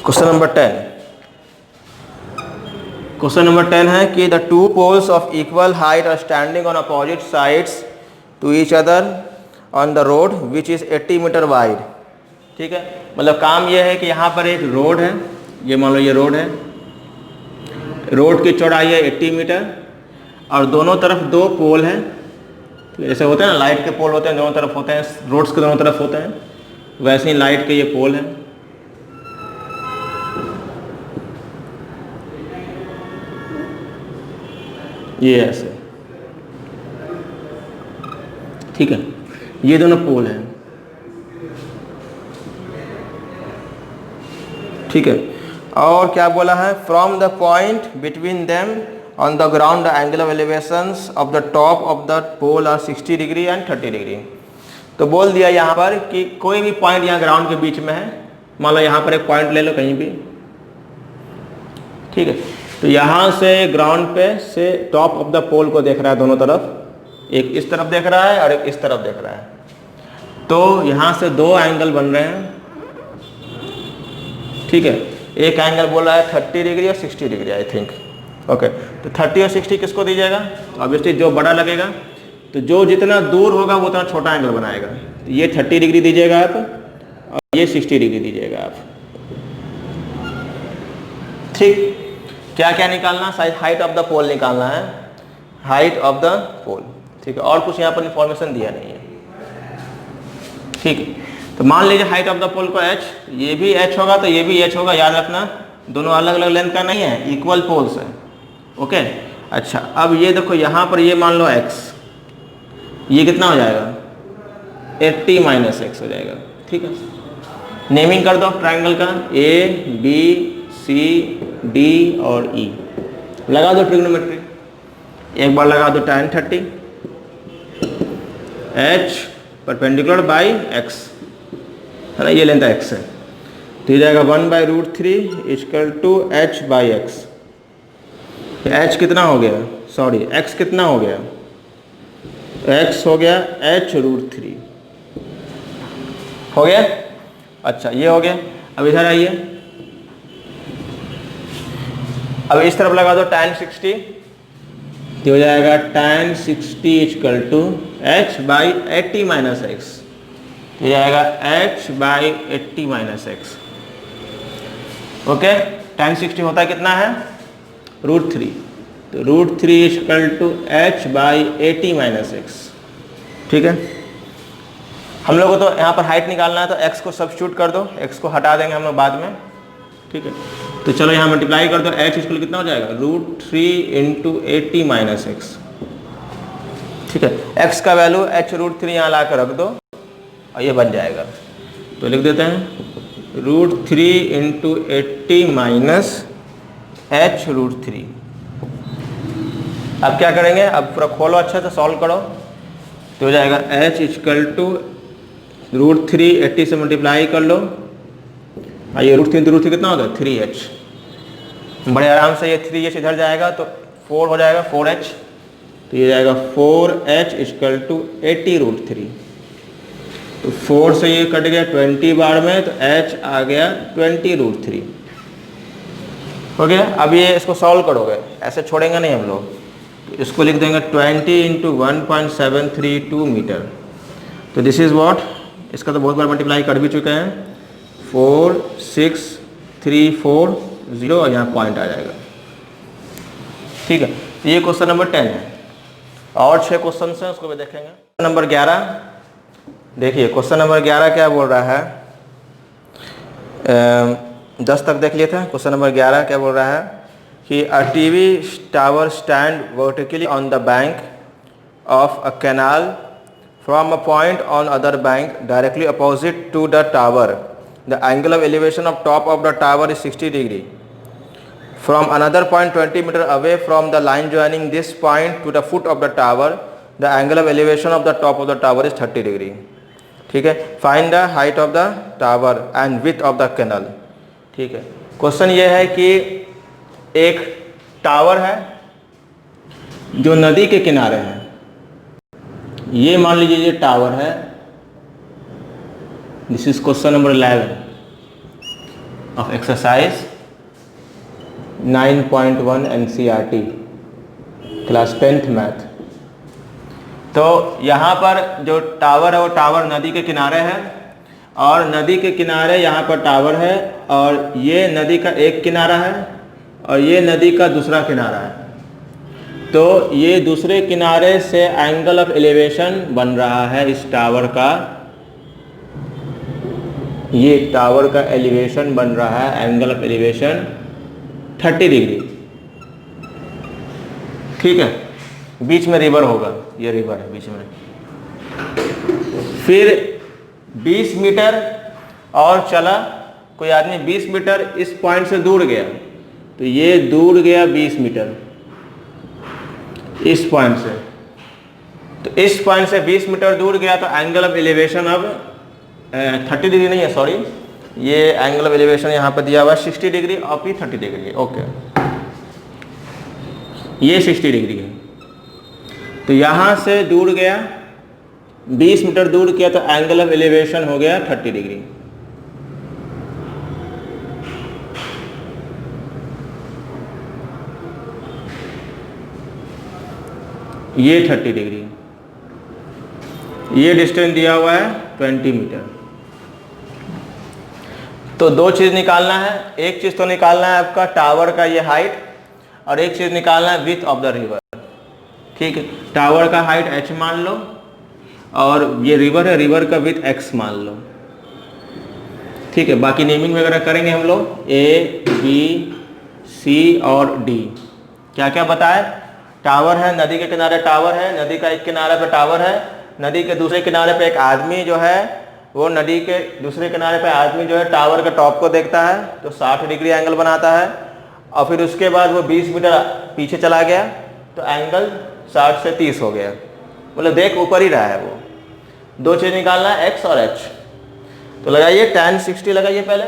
Question number 10। Question number 10 है कि the two poles of equal height are standing on opposite sides to each other on the road which is 80 metre wide. ठीक है, मतलब काम यह है कि यहाँ पर एक रोड है, ये मान लो ये रोड है, रोड की चौड़ाई है 80 मीटर और दोनों तरफ दो पोल हैं। जैसे होते हैं ना, लाइट के पोल होते हैं, दोनों तरफ होते हैं, रोड्स के दोनों तरफ होते हैं, वैसे ही लाइट के ये पोल हैं। ये ऐसे, ठीक है, ये दोनों पोल हैं। ठीक है, और क्या बोला है, from the point between them on the ground the angle of elevations of the top of the pole are 60 degree and 30 degree. तो बोल दिया यहाँ पर कि कोई भी पॉइंट यहाँ ग्राउंड के बीच में है, मान लो यहाँ पर एक पॉइंट ले लो कहीं भी, ठीक है, तो यहाँ से ग्राउंड पे से टॉप ऑफ द पोल को देख रहा है दोनों तरफ, एक इस तरफ देख रहा है और एक इस तरफ देख रहा है, तो यहाँ से दो एंगल बन रहे हैं। ठीक है, एक एंगल बोला है 30 डिग्री और 60 डिग्री आई थिंक। ओके, तो 30 और 60 किसको दीजिएगा, ऑब्वियसली जो बड़ा लगेगा, तो जो जितना दूर होगा वो उतना छोटा एंगल बनाएगा। तो ये 30 डिग्री दीजिएगा आप और ये 60 डिग्री दीजिएगा आप। ठीक, क्या क्या निकालना, हाइट ऑफ द पोल निकालना है, हाइट ऑफ द पोल। ठीक है, और कुछ यहाँ पर इंफॉर्मेशन दिया नहीं है। ठीक है, तो मान लीजिए हाइट ऑफ द पोल को h, ये भी h होगा तो ये भी h होगा, याद रखना दोनों अलग अलग लेंथ का नहीं है, इक्वल पोल्स है। ओके, अच्छा, अब ये देखो यहाँ पर ये मान लो x, ये कितना हो जाएगा 80 माइनस x हो जाएगा। ठीक है, नेमिंग कर दो ट्राइंगल का, a b c d और e, लगा दो ट्रिग्नोमेट्री, एक बार लगा दो tan 30, h perpendicular by x है ना, ये लेंथ x है, तो ये जाएगा 1/√3 equal to h by x. h कितना हो गया, सॉरी x कितना हो गया, x हो गया h√3 हो गया। अच्छा, ये हो गया। अब इधर आइए, अब इस तरफ लगा दो tan 60, तो हो जाएगा tan 60 equal to h by 80 minus x, तो जाएगा h by 80 minus x. Okay, tan 60 होता है कितना है √3, तो √3 equal to h by 80 minus x. ठीक है, हम लोग को तो यहाँ पर हाइट निकालना है, तो x को सब्स्टिट्यूट कर दो, x को हटा देंगे हम लोग बाद में। ठीक है, तो चलो यहाँ मल्टीप्लाई कर दो, h इक्वल कितना हो जाएगा √3 इंटू 80 माइनस एक्स। ठीक है, x का वैल्यू h√3 यहाँ ला कर रख दो और ये बन जाएगा, तो लिख देते हैं √3 इंटू 80 माइनस h√3। अब क्या करेंगे, अब पूरा खोलो अच्छे से, सॉल्व करो, तो हो जाएगा h इक्वल टू √3 80 से मल्टीप्लाई कर लो, ये √3 कितना होगा 3h, बड़े आराम से ये 3h इधर जाएगा तो 4 हो जाएगा 4h, तो ये जाएगा 4h इक्वल टू 80√3, तो 4 से ये कट गया 20 बार में, तो h आ गया 20√3 हो गया। अब ये इसको सॉल्व करोगे, ऐसे छोड़ेंगे नहीं हम लोग, तो इसको लिख देंगे 20 इंटू 1.732 मीटर, तो दिस इज़ व्हाट, इसका तो बहुत बार मल्टीप्लाई कर भी चुके हैं, 46340 और यहाँ पॉइंट आ जाएगा। ठीक है, तो ये क्वेश्चन नंबर 10 है, और 6 क्वेश्चन हैं उसको भी देखेंगे। नंबर 11 देखिए, क्वेश्चन नंबर 11 क्या बोल रहा है, 10 तक देख लिए थे। क्वेश्चन नंबर 11 क्या बोल रहा है कि a TV tower stand vertically on the bank of a canal from a point on other bank directly opposite to the tower, the angle of elevation of top of the tower is 60 degree, from another point 20 metre away from the line joining this point to the foot of the tower, the angle of elevation of the top of the tower is 30 degree. ठीक है, find the height of the tower and width of the canal. ठीक है, question ये है कि एक tower है जो नदी के किनारे है, ये मान लीजिए ये टावर है, this is question number 11। of exercise 9.1 NCERT class 10th math. तो यहाँ पर जो टावर है वो टावर नदी के किनारे है, और नदी के किनारे यहाँ पर टावर है, और ये नदी का एक किनारा है और ये नदी का दूसरा किनारा है। तो ये दूसरे किनारे से एंगल ऑफ एलिवेशन बन रहा है इस टावर का, ये टावर का एलिवेशन बन रहा है, एंगल ऑफ एलिवेशन 30 डिग्री। ठीक है, बीच में रिवर होगा, ये रिवर है बीच में। फिर 20 मीटर और चला, कोई आदमी 20 मीटर इस पॉइंट से दूर गया, तो ये दूर गया 20 मीटर इस पॉइंट से। तो इस पॉइंट से 20 मीटर दूर गया, तो एंगल ऑफ एलिवेशन अब 30 डिग्री नहीं है, सॉरी, ये एंगल ऑफ एलिवेशन यहाँ पर दिया हुआ 60 डिग्री और भी 30 डिग्री है। ओके, ये 60 डिग्री है। तो यहाँ से दूर गया 20 मीटर दूर किया, तो एंगल ऑफ एलिवेशन हो गया 30 डिग्री। ये 30 डिग्री, ये डिस्टेंस दिया हुआ है 20 मीटर। तो दो चीज़ निकालना है, एक चीज़ तो निकालना है आपका टावर का ये हाइट, और एक चीज़ निकालना है विड्थ ऑफ द रिवर। ठीक है, टावर का हाइट h मान लो, और ये रिवर है, रिवर का विड्थ x मान लो। ठीक है, बाकी नेमिंग वगैरह करेंगे हम लोग, A, B, C और D। क्या क्या बताए, टावर है, नदी के किनारे टावर है, नदी का एक किनारे पे टावर है, नदी के दूसरे किनारे पे एक आदमी जो है वो नदी के दूसरे किनारे पे आदमी जो है टावर के टॉप को देखता है, तो 60 डिग्री एंगल बनाता है। और फिर उसके बाद वो 20 मीटर पीछे चला गया, तो एंगल 60 से 30 हो गया, मतलब देख ऊपर ही रहा है वो। दो चीज़ निकालना है, x और h। तो लगाइए tan 60 लगाइए पहले।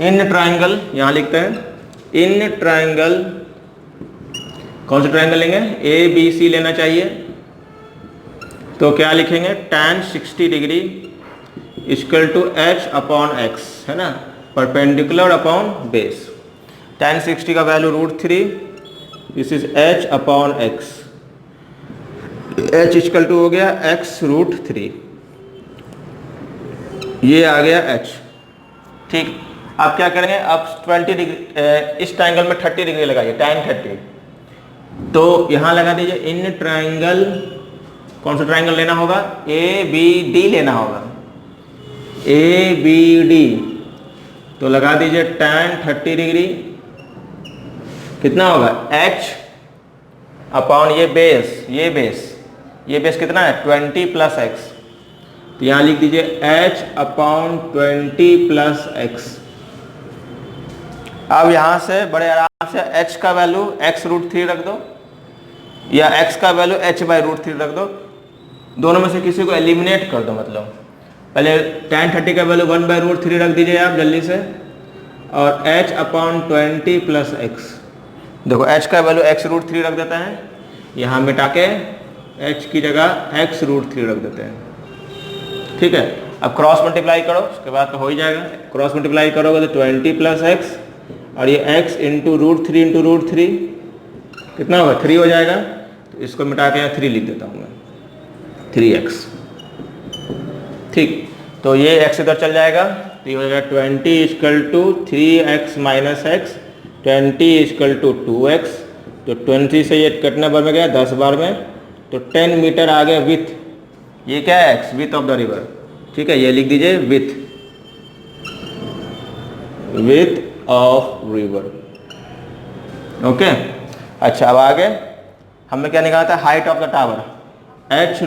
इन ट्राइंगल यहाँ लिखते हैं, इन ट्राइंगल, कौन सा ट्राइंगल लेंगे, ABC लेना चाहिए। तो क्या लिखेंगे, tan 60 degree equal to h upon x, है ना, परपेंडिकुलर अपॉन बेस। tan 60 का value √3, this is h upon x, h equal to हो गया x √3, ये आ गया h। ठीक, अब क्या करेंगे, अब 20 डिग्री इस ट्राइंगल में 30 डिग्री लगाइए, tan 30। तो यहाँ लगा दीजिए इन ट्राइंगल, कौन सा ट्राइंगल लेना होगा, ABD लेना होगा, ABD। तो लगा दीजिए tan 30 डिग्री कितना होगा, h अपॉन ये बेस, ये बेस कितना है 20 प्लस x। तो यहाँ लिख दीजिए h अपॉन 20 प्लस x। अब यहाँ से बड़े आराम से h का वैल्यू x √3 रख दो, या x का वैल्यू h बाई √3 रख दो, दोनों में से किसी को एलिमिनेट कर दो। मतलब पहले tan 30 का वैल्यू 1 बाई √3 रख दीजिए आप जल्दी से, और h अपॉन 20 प्लस x। देखो h का वैल्यू x √3 रख देते हैं, यहाँ मिटा के h की जगह x √3 रख देते हैं। ठीक है, अब क्रॉस मल्टीप्लाई करो, उसके बाद तो हो ही जाएगा। क्रॉस मल्टीप्लाई करोगे तो 20 प्लस x, और ये x इंटू √3 कितना होगा, 3 हो जाएगा। तो इसको मिटा के यहाँ 3 लिख देता हूँ मैं, 3x। ठीक, तो ये x इधर चल जाएगा, तो ये हो जाएगा 20 equal to 3x minus x, 20 equal to 2x। तो 20 से ये कितने बार में गया, 10 बार में, तो 10 मीटर आ गया विथ। ये क्या है, x, width of the river. ठीक है, ये लिख दीजिए विथ ऑफ रिवर। ओके, अच्छा अब आगे हमने क्या निकाला था, height of the tower, h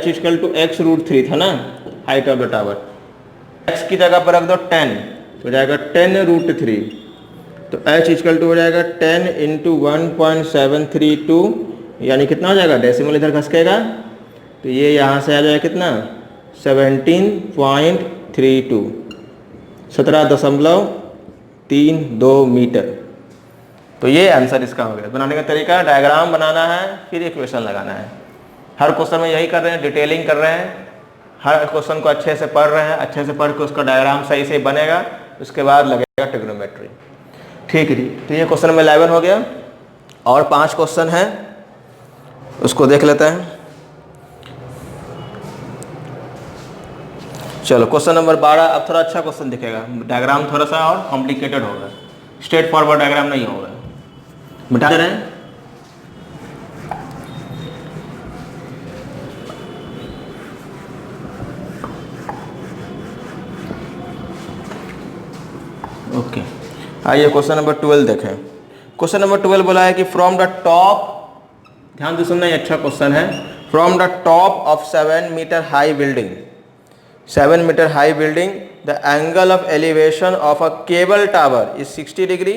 equal to x √3 था ना, height of the tower. x की जगह पर रख दो 10, तो जाएगा 10 √3। तो h इक्वल टू हो जाएगा 10 इंटू 1.732, यानी कितना हो जाएगा, डेसिमल इधर घसकेगा, तो ये यहाँ से आ जाएगा कितना, 17.32, 17.32 मीटर। तो ये आंसर इसका हो गया। बनाने का तरीका, डायग्राम बनाना है, फिर इक्वेशन लगाना है। हर क्वेश्चन में यही कर रहे हैं, डिटेलिंग कर रहे हैं, हर क्वेश्चन को अच्छे से पढ़ रहे हैं, अच्छे से पढ़ के उसका डायग्राम सही से बनेगा, उसके बाद लगेगा ट्रिग्नोमेट्री। ठीक है जी, तो ये क्वेश्चन नंबर 11 हो गया। और 5 क्वेश्चन हैं, उसको देख लेते हैं। चलो क्वेश्चन नंबर 12, अब थोड़ा अच्छा क्वेश्चन दिखेगा, डायग्राम थोड़ा सा और कॉम्प्लिकेटेड होगा, स्ट्रेट फॉरवर्ड डायग्राम नहीं होगा। मिटा दे रहे हैं। ओके, आइए क्वेश्चन नंबर 12 देखें। क्वेश्चन नंबर 12 बोला है कि फ्रॉम द टॉप, ध्यान से सुनना, ये अच्छा क्वेश्चन है। From the top of 7 metre high building, 7 metre high building, the angle of elevation of a cable tower is 60 degree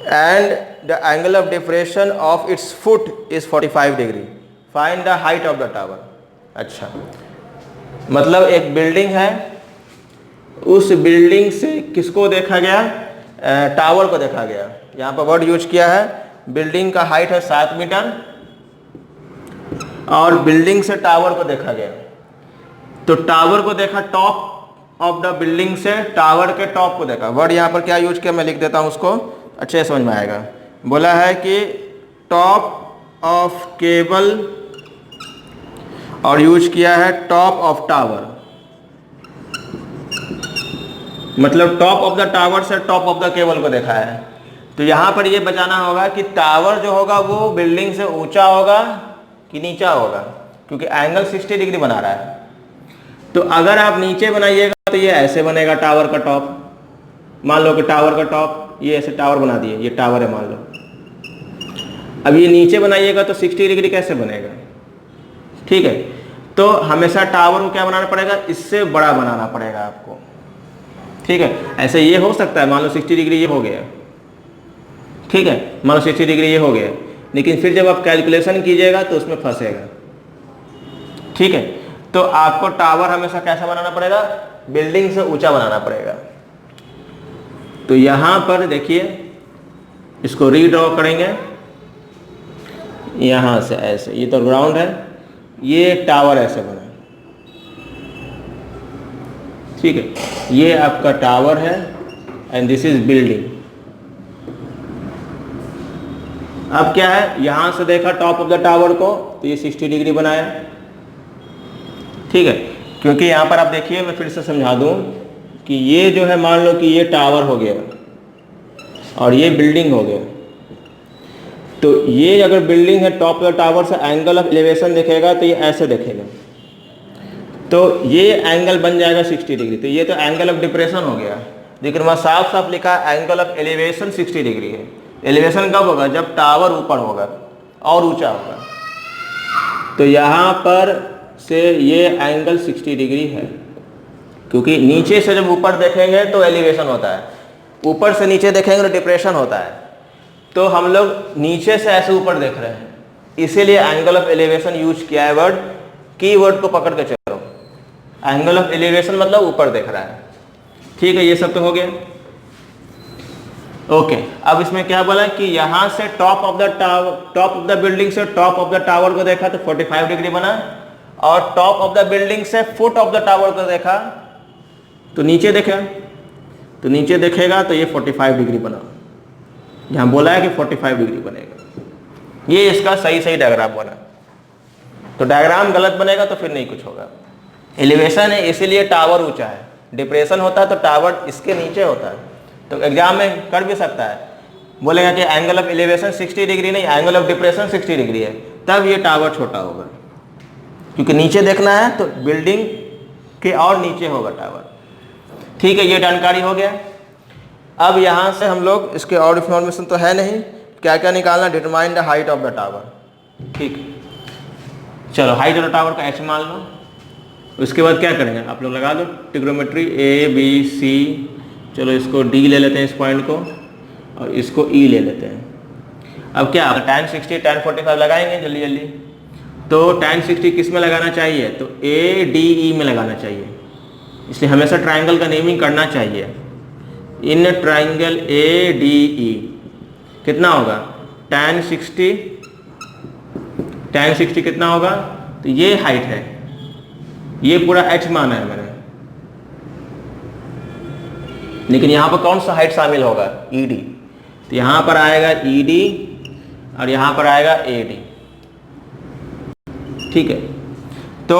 and the angle of depression of its foot is 45 degree. Find the height of the tower. अच्छा, मतलब एक building है, उस building से किसको देखा गया? Tower को देखा गया। यहाँ पर वर्ड यूज किया है, बिल्डिंग का हाइट है 7 मीटर और बिल्डिंग से टावर को देखा गया। तो टावर को देखा, टॉप ऑफ द बिल्डिंग से टावर के टॉप को देखा। वर्ड यहाँ पर क्या यूज किया मैं लिख देता हूँ, उसको अच्छे समझ में आएगा। बोला है कि टॉप ऑफ केबल और यूज किया है टॉप ऑफ टावर, मतलब टॉप ऑफ द टावर से टॉप ऑफ द केबल को देखा है। तो यहाँ पर ये बताना होगा कि टावर जो होगा वो बिल्डिंग से ऊंचा होगा कि नीचा होगा, क्योंकि एंगल 60 डिग्री बना रहा है। तो अगर आप नीचे बनाइएगा तो ये ऐसे बनेगा टावर का टॉप। मान लो कि टावर का टॉप, ये ऐसे टावर बना दिए, ये टावर है मान लो। अब ये नीचे बनाइएगा तो 60 डिग्री कैसे बनेगा? ठीक है, तो हमेशा टावर को क्या बनाना पड़ेगा? इससे बड़ा बनाना पड़ेगा आपको। ठीक है, ऐसे ये हो सकता है, मान लो 60 डिग्री ये हो गया, ठीक है, मान लो 60 डिग्री ये हो गया, लेकिन फिर जब आप कैलकुलेशन कीजिएगा तो उसमें फंसेगा। ठीक है, तो आपको टावर हमेशा कैसा बनाना पड़ेगा? बिल्डिंग से ऊंचा बनाना पड़ेगा। तो यहां पर देखिए, इसको रीड्रॉ करेंगे यहां से ऐसे, ये तो ग्राउंड है, ये टावर ऐसे बना, ठीक है, ये आपका टावर है एंड दिस इज बिल्डिंग। अब क्या है, यहां से देखा टॉप ऑफ द टावर को तो ये 60 डिग्री बनाया। ठीक है, क्योंकि यहां पर आप देखिए, मैं फिर से समझा दूं कि ये जो है, मान लो कि ये टावर हो गया और ये बिल्डिंग हो गया। तो ये अगर बिल्डिंग है, टॉप ऑफ द टावर से एंगल ऑफ एलिवेशन देखेगा तो ये ऐसे देखेगा, तो ये एंगल बन जाएगा 60 डिग्री। तो ये तो एंगल ऑफ डिप्रेशन हो गया, लेकिन वहाँ साफ साफ लिखा एंगल ऑफ एलिवेशन 60 डिग्री है। एलिवेशन कब होगा? जब टावर ऊपर होगा और ऊंचा होगा। तो यहाँ पर से ये एंगल 60 डिग्री है, क्योंकि नीचे से जब ऊपर देखेंगे तो एलिवेशन होता है, ऊपर से नीचे देखेंगे तो डिप्रेशन होता है। तो हम लोग नीचे से ऐसे ऊपर देख रहे हैं, इसीलिए एंगल ऑफ एलिवेशन यूज किया है। वर्ड की वर्ड को पकड़ के चलो, एंगल ऑफ एलिवेशन मतलब ऊपर देख रहा है। ठीक है, ये सब तो हो गया। ओके, अब इसमें क्या बोला कि यहां से top of the tower, top of the building से टॉप ऑफ द टावर को देखा तो 45 डिग्री बना, और टॉप ऑफ द बिल्डिंग से फुट ऑफ द टावर को देखा तो नीचे देखा, तो नीचे देखेगा तो ये 45 डिग्री बना। यहां बोला है कि 45 डिग्री बनेगा। ये इसका सही सही डायग्राम बना। तो डायग्राम गलत बनेगा तो फिर नहीं कुछ होगा। एलिवेशन है इसीलिए टावर ऊंचा है, डिप्रेशन होता है तो टावर इसके नीचे होता है। तो एग्जाम में कर भी सकता है, बोलेगा कि एंगल ऑफ एलिवेशन 60 डिग्री नहीं, एंगल ऑफ डिप्रेशन 60 डिग्री है, तब ये टावर छोटा होगा, क्योंकि नीचे देखना है तो बिल्डिंग के और नीचे होगा टावर। ठीक है, ये जानकारी हो गया। अब यहाँ से हम लोग इसके और इन्फॉर्मेशन तो है नहीं, क्या क्या निकालना, determine the height of the tower. ठीक, चलो हाइट ऑफ द टावर का h मान लो। उसके बाद क्या करेंगे आप लोग, लगा दो ट्रिग्नोमेट्री A B C। चलो इसको D ले लेते हैं इस पॉइंट को, और इसको E ले लेते हैं। अब क्या tan 60 tan 45 लगाएंगे जल्दी जल्दी। तो tan 60 किस में लगाना चाहिए? तो ADE में लगाना चाहिए, इसलिए हमेशा ट्राइंगल का नेमिंग करना चाहिए। इन ट्राइंगल ADE कितना होगा? tan 60 कितना होगा? तो ये हाइट है, ये पूरा h माना है मैंने। लेकिन यहाँ पर कौन सा हाइट शामिल होगा, ED। तो यहाँ पर आएगा ED और यहाँ पर आएगा AD, ठीक है। तो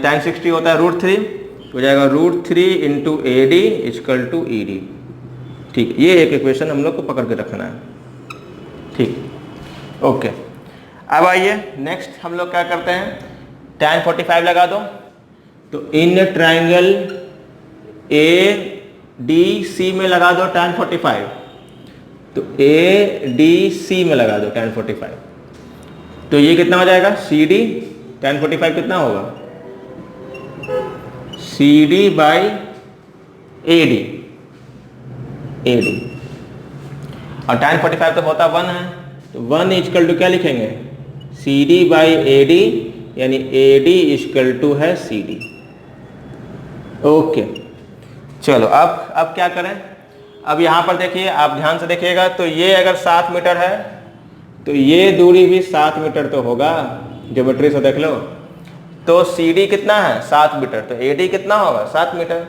tan 60 होता है √3, तो हो जाएगा √3 into AD equal to ED, ठीक। ये एक इक्वेशन हम लोग को पकड़ के रखना है, ठीक, ओके। अब आइए नेक्स्ट हम लोग क्या करते हैं, tan 45 लगा दो। तो इन ट्रायंगल ADC में लगा दो tan 45, तो ADC में लगा दो tan 45, तो ये कितना हो जाएगा, CD tan 45 कितना होगा, CD बाई AD, और tan 45 तो होता 1 है, तो 1 इक्वल टू क्या लिखेंगे, CD बाई AD, यानी AD इक्वल टू है CD, ओके। चलो अब क्या करें, अब यहाँ पर देखिए, आप ध्यान से देखिएगा, तो ये अगर 7 मीटर है तो ये दूरी भी 7 मीटर तो होगा, ज्योमेट्री से देख लो। तो CD कितना है, 7 मीटर, तो AD कितना होगा, 7 मीटर।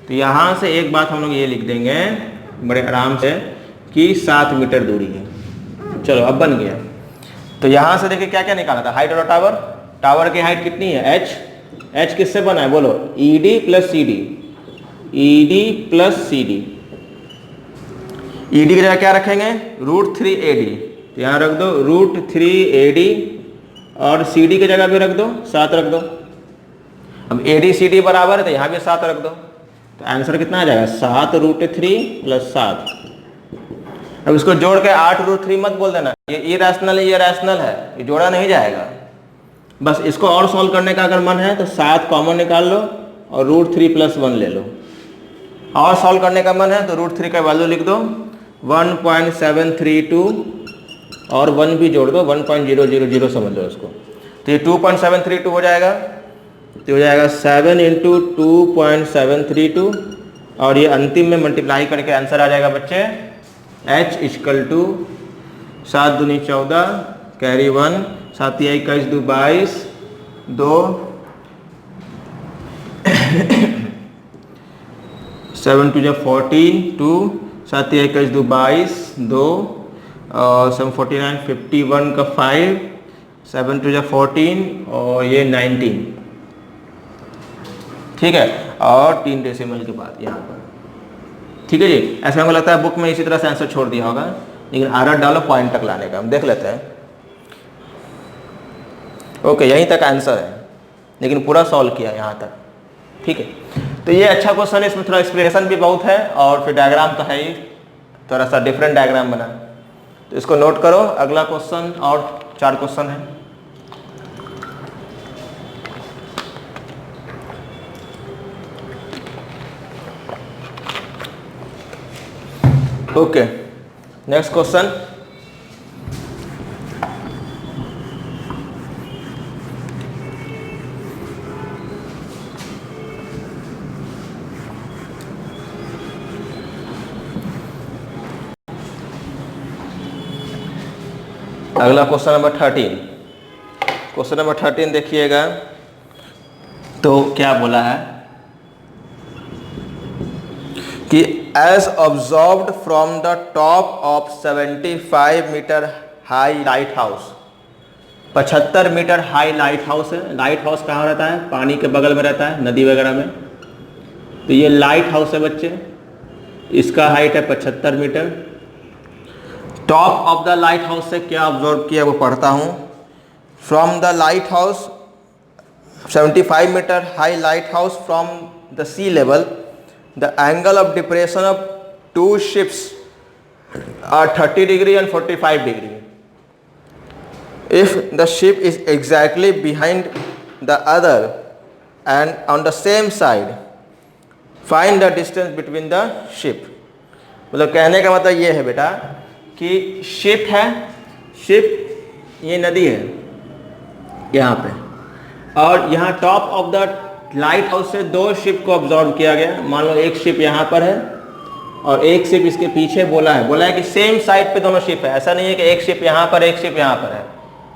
तो यहाँ से एक बात हम लोग ये लिख देंगे बड़े आराम से कि 7 मीटर दूरी है। चलो अब बन गया। तो यहाँ से देखिए क्या क्या निकाला था, हाइट और टावर की हाइट कितनी है, H किससे बना है बोलो, ED plus CD, ED plus CD। ED की जगह क्या रखेंगे, √3 AD, तो यहाँ रख दो √3 AD, और CD की जगह भी रख दो 7 रख दो। अब AD CD बराबर है तो यहाँ भी 7 रख दो, तो आंसर कितना आ जाएगा, 7 √3 प्लस 7। अब इसको जोड़ के 8 √3 मत बोल देना, ये इरेशनल है, ये रैशनल है, ये जोड़ा नहीं जाएगा। बस इसको और सॉल्व करने का अगर मन है तो 7 कॉमन निकाल लो और √3 प्लस 1 ले लो। और सॉल्व करने का मन है तो √3 का वैल्यू लिख दो 1.732 और 1 भी जोड़ दो, 1.000 समझ लो इसको। तो ये 2.732 हो जाएगा, तो हो जाएगा 7 इंटू 2.732, और ये अंतिम में मल्टीप्लाई करके आंसर आ जाएगा बच्चे H इक्वल टू 7 दूनी 14, कैरी 1, 7 या 21 2 22, 2 7 2 14, 2 7 या 21 2 22, 2 और 7 49 51 का 5, 7 2 14 और ये 19, ठीक है, और 3 डेसिमल के बाद यहाँ पर, ठीक है जी। ऐसा हमको लगता है बुक में इसी तरह से आंसर छोड़ दिया होगा, लेकिन आर डालो पॉइंट तक लाने का, हम देख लेते हैं। ओके, यहीं तक आंसर है, लेकिन पूरा सॉल्व किया यहाँ तक, ठीक है। तो ये अच्छा क्वेश्चन है, इसमें थोड़ा एक्सप्लेनेशन भी बहुत है, और फिर डायग्राम तो है ही, थोड़ा सा डिफरेंट डायग्राम बना। तो इसको नोट करो, अगला क्वेश्चन और 4 क्वेश्चन है। Okay, next question. अगला क्वेश्चन नंबर 13। क्वेश्चन नंबर 13 देखिएगा, तो क्या बोला है कि as observed from the top of 75 metre high lighthouse, 75 metre high lighthouse है। लाइट हाउस कहाँ रहता है, पानी के बगल में रहता है, नदी वगैरह में। तो ये लाइट हाउस है बच्चे, इसका हाइट है 75 metre. Top of the lighthouse से क्या ऑब्जर्व किया वो पढ़ता हूँ। From the lighthouse 75 metre high lighthouse from the sea level, the angle of depression of 2 ships are 30 degree and 45 degree. If the ship is exactly behind the other and on the same side, find the distance between the ship. मतलब कहने का मतलब ये है बेटा कि ship है, ship ये नदी है यहाँ पे, और यहाँ top of the lighthouse से 2 शिप को ऑब्जर्व किया गया। मान लो एक शिप यहाँ पर है और एक शिप इसके पीछे, बोला है कि सेम साइड पे दोनों शिप है। ऐसा नहीं है कि एक शिप यहाँ पर एक शिप यहाँ पर है,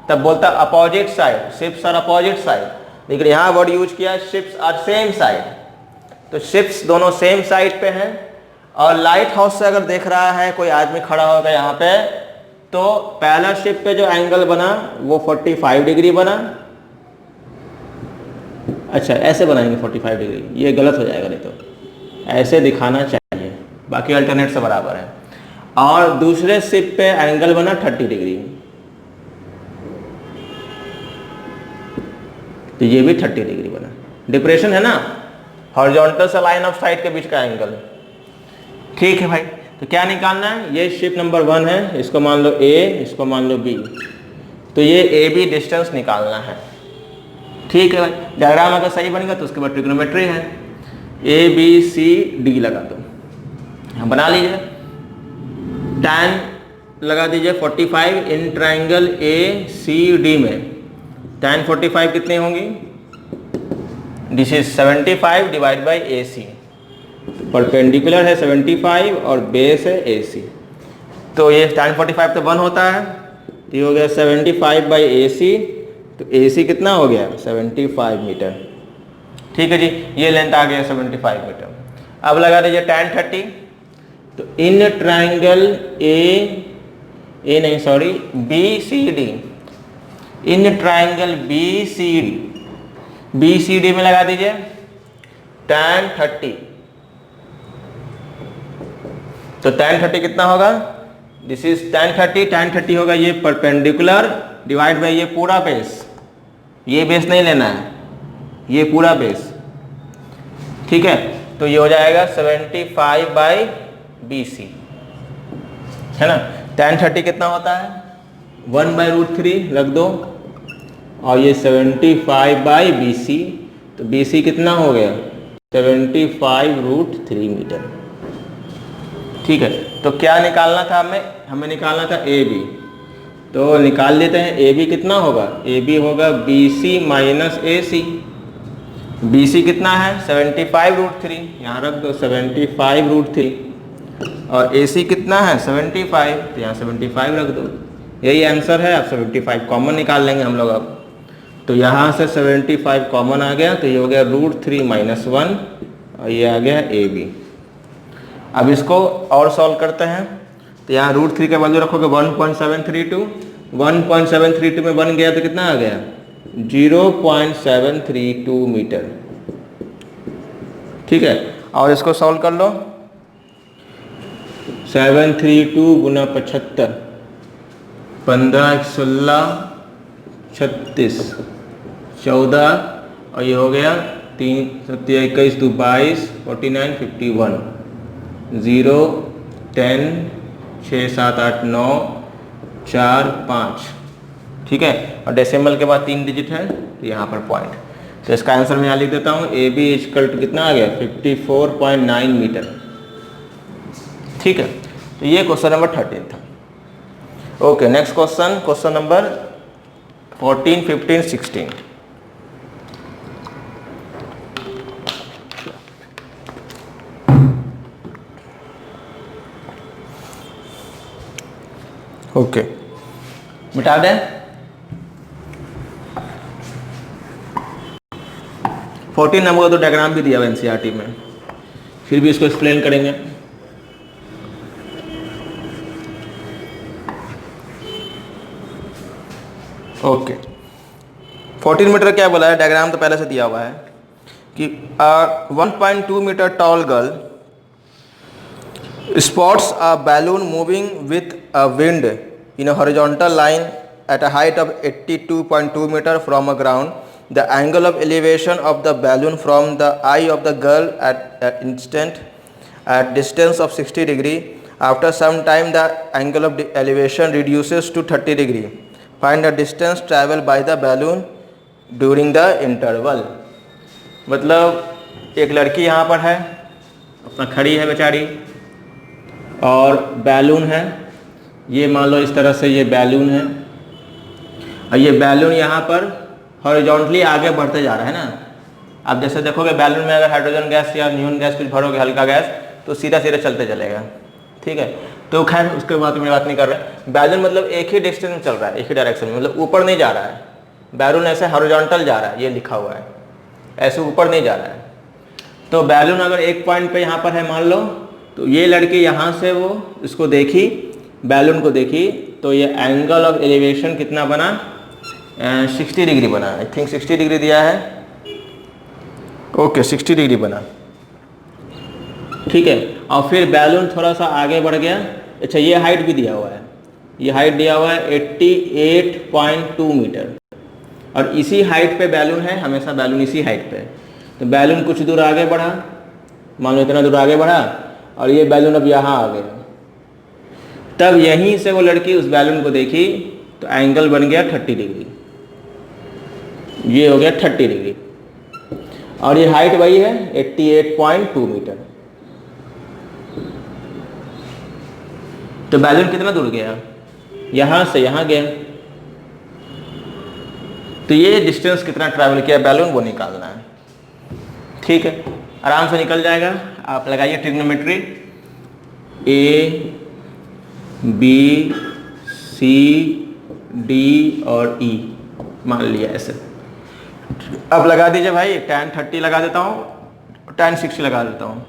तब बोलता opposite side, ships are opposite side, लेकिन यहाँ वर्ड यूज किया शिप्स आर सेम साइड। तो शिप्स दोनों सेम साइड पे हैं, और लाइट हाउस से अगर देख रहा है कोई आदमी खड़ा होगा यहाँ पे, तो पहला शिप पे जो एंगल बना वो 45 डिग्री बना। अच्छा ऐसे बनाएंगे 45 डिग्री, ये गलत हो जाएगा, नहीं तो ऐसे दिखाना चाहिए, बाकी अल्टरनेट से बराबर है। और दूसरे शिप पे एंगल बना 30 डिग्री, तो ये भी 30 डिग्री बना। डिप्रेशन है ना, हॉरिजॉन्टल से लाइन ऑफ साइट के बीच का एंगल। ठीक है भाई, तो क्या निकालना है, ये शिप नंबर 1 है, इसको मान लो A, इसको मान लो B, तो ये AB डिस्टेंस निकालना है। ठीक है भाई, डायग्राम अगर सही बनेगा तो उसके बाद ट्रिग्नोमेट्री है, ABCD लगा दो, बना लीजिए। tan लगा दीजिए 45 इन ट्राइंगल ACD में, tan 45 कितनी होंगी, this is 75 divide by AC, perpendicular है 75 और बेस है AC, तो ये tan 45 तो 1 होता है, तो ये हो गया 75 बाई AC, तो AC कितना हो गया 75 मीटर। ठीक है जी, ये लेंथ आ गया 75 मीटर। अब लगा दीजिए tan 30, तो in triangle BCD, in triangle BCD में लगा दीजिए tan 30, तो tan 30 कितना होगा, दिस इज tan 30 होगा ये परपेंडिकुलर डिवाइड बाई ये पूरा बेस, ये बेस नहीं लेना है, ये पूरा बेस। ठीक है, तो ये हो जाएगा 75 बाई BC, है ना। tan 30 कितना होता है 1/√3 रख दो, और ये 75 बाई BC, तो BC कितना हो गया 75√3 मीटर। ठीक है, तो क्या निकालना था हमें निकालना था AB, तो निकाल लेते हैं। AB कितना होगा, AB होगा BC माइनस AC। BC कितना है 75√3, यहाँ रख दो 75√3, और AC कितना है 75, तो यहाँ 75 रख दो, यही आंसर है। अब 75 कॉमन निकाल लेंगे हम लोग अब, तो यहाँ से 75 कॉमन आ गया, तो ये हो गया √3 - 1, और ये आ गया AB। अब इसको और सॉल्व करते हैं, तो यहाँ √3 का वैल्यू रखोगे 1.732, 1.732 में बन गया तो कितना आ गया 0.732 मीटर। ठीक है, और इसको सॉल्व कर लो, 732 गुना 75, 15 16 36 14, और ये हो गया 3 7 21 2 22 49 51, 0 10 6 7 8 9 4 5। ठीक है, और डेसिमल के बाद 3 डिजिट है, तो यहाँ पर पॉइंट, तो इसका आंसर मैं यहाँ लिख देता हूँ, AB इक्वल टू कितना आ गया 54.9 मीटर। ठीक है, तो ये क्वेश्चन नंबर 13 था। Okay, next question number 14 15 16। Okay, मिटा दें। 14 नंबर का तो डायग्राम भी दिया हुआ NCERT में, फिर भी इसको एक्सप्लेन करेंगे। ओके, 14 मीटर क्या बोला है, डायग्राम तो पहले से दिया हुआ है कि 1.2 metre tall girl spots a balloon moving with a wind in a horizontal line at a height of 82.2 meter from a ground. The angle of elevation of the balloon from the eye of the girl at distance of 60 degree. After some time the angle of elevation reduces to 30 degree. Find the distance traveled by the balloon during the interval. मतलब एक लड़की यहाँ पर है, अपना खड़ी है बेचारी, और बैलून है, ये मान लो इस तरह से ये बैलून है, और ये बैलून यहाँ पर हॉरिजॉन्टली आगे बढ़ते जा रहा है ना। आप जैसे देखोगे बैलून में अगर हाइड्रोजन गैस या नियोन गैस कुछ भरोगे, हल्का गैस, तो सीधा सीधा चलते चलेगा। ठीक है, तो खैर उसके बाद मैं बात नहीं कर रहा। बैलून मतलब एक ही डिस्टेंस में चल रहा है, एक ही डायरेक्शन में, मतलब ऊपर नहीं जा रहा है। बैलून ऐसे हॉरिजॉन्टल जा रहा है, ये लिखा हुआ है, ऐसे ऊपर नहीं जा रहा है। तो बैलून अगर एक पॉइंट पे यहाँ पर है मान लो, तो ये लड़की यहाँ से वो इसको देखी, बैलून को देखी, तो ये एंगल ऑफ एलिवेशन कितना बना, 60 डिग्री बना। आई थिंक 60 डिग्री दिया है, ओके 60 डिग्री बना, ठीक है। और फिर बैलून थोड़ा सा आगे बढ़ गया। अच्छा ये हाइट भी दिया हुआ है, ये हाइट दिया हुआ है 88.2 मीटर, और इसी हाइट पे बैलून है, हमेशा बैलून इसी हाइट पे है। तो बैलून कुछ दूर आगे बढ़ा, मान लो इतना दूर आगे बढ़ा, और ये बैलून अब यहाँ आ गया। तब यहीं से वो लड़की उस बैलून को देखी, तो एंगल बन गया 30 डिग्री, ये हो गया 30 डिग्री, और ये हाइट वही है 88.2 मीटर। तो बैलून कितना दूर गया, यहाँ से यहाँ गया। तो ये डिस्टेंस कितना ट्रैवल किया बैलून, वो निकालना है, ठीक है। आराम से निकल जाएगा। आप लगाइए trigonometry, A B C D और ई मान लिया ऐसे। अब लगा दीजिए भाई, tan 30 लगा देता हूँ, tan 60 लगा देता हूँ।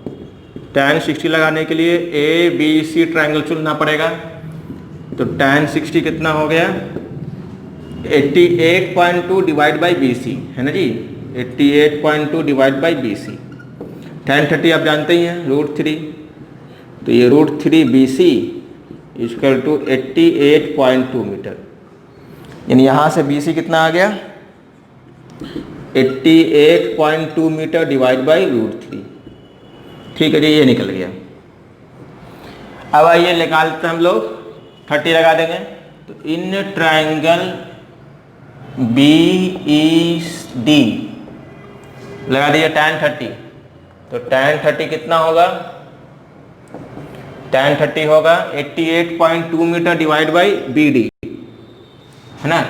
tan 60 लगाने के लिए ए बी सी ट्रायंगल चुनना पड़ेगा। तो tan 60 कितना हो गया, 88.2 डिवाइड बाई बी सी, है ना जी, 88.2 divide by B C. tan 30 आप जानते ही हैं √3, तो ये √3 B C equal to 88.2 metre. यानी यहाँ से बी सी कितना आ गया, 88.2 मीटर डिवाइड बाई √3, ठीक है जी, ये निकल गया। अब आइए निकालते हम लोग, 30 लगा देंगे। तो in triangle B E D लगा दिया tan 30, तो tan 30 कितना होगा, tan 30 होगा 88.2 metre divide by B D, है ना।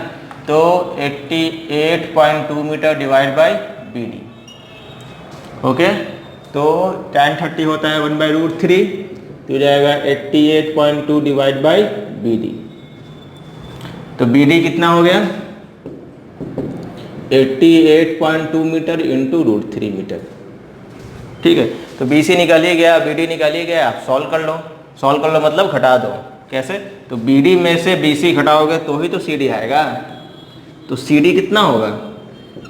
तो 88.2 metre divide by B D, okay. तो tan 30 होता है 1/√3, तो हो जाएगा 88.2 डिवाइड बाई बी डी। तो बी डी कितना हो गया, 88.2 मीटर इंटू √3 मीटर, ठीक है। तो बी सी निकाल ही गया, बी डी निकाल ही गया। आप सॉल्व कर लो, सॉल्व कर लो मतलब घटा दो। कैसे, तो बी डी में से बी सी घटाओगे तो ही तो सी डी आएगा। तो सी डी कितना होगा,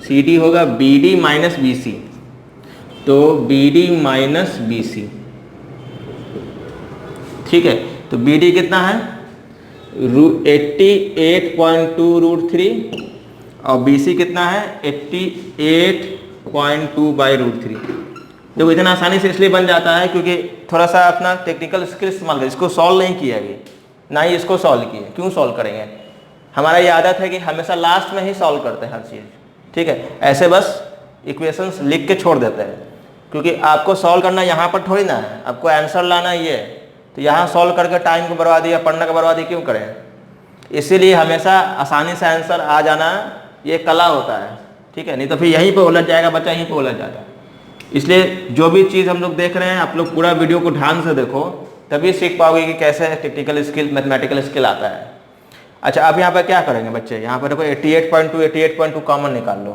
सी डी होगा B D minus B C, तो B D minus B C, ठीक है। तो बी डी कितना है 88.2 √3, और बी सी कितना है 88.2 बाई √3। देखो इतना आसानी से इसलिए बन जाता है क्योंकि थोड़ा सा अपना टेक्निकल स्किल इस्तेमाल करें। इसको सॉल्व नहीं किया अभी, ना ही इसको सॉल्व किए। क्यों सॉल्व करेंगे, हमारा ये आदत है कि हमेशा लास्ट में ही सॉल्व करते हैं हर चीज़, ठीक है। ऐसे बस इक्वेशंस लिख के छोड़ देते हैं, क्योंकि आपको सॉल्व करना यहाँ पर थोड़ी ना है, आपको आंसर लाना ही है। तो यहाँ सॉल्व करके टाइम को बर्बादी या पढ़ने का बर्बादी क्यों करें। इसीलिए हमेशा आसानी से आंसर आ जाना ये कला होता है, ठीक है। नहीं तो फिर यहीं पे उलझ जाएगा बच्चा, यहीं पे उलझ जाता है। इसलिए जो भी चीज़ हम लोग देख रहे हैं, आप लोग पूरा वीडियो को ध्यान से देखो, तभी सीख पाओगे कि कैसे टेक्निकल स्किल, मैथमेटिकल स्किल आता है। अच्छा अब यहाँ पर क्या करेंगे बच्चे, यहाँ पर देखो 88.2 कॉमन निकाल लो।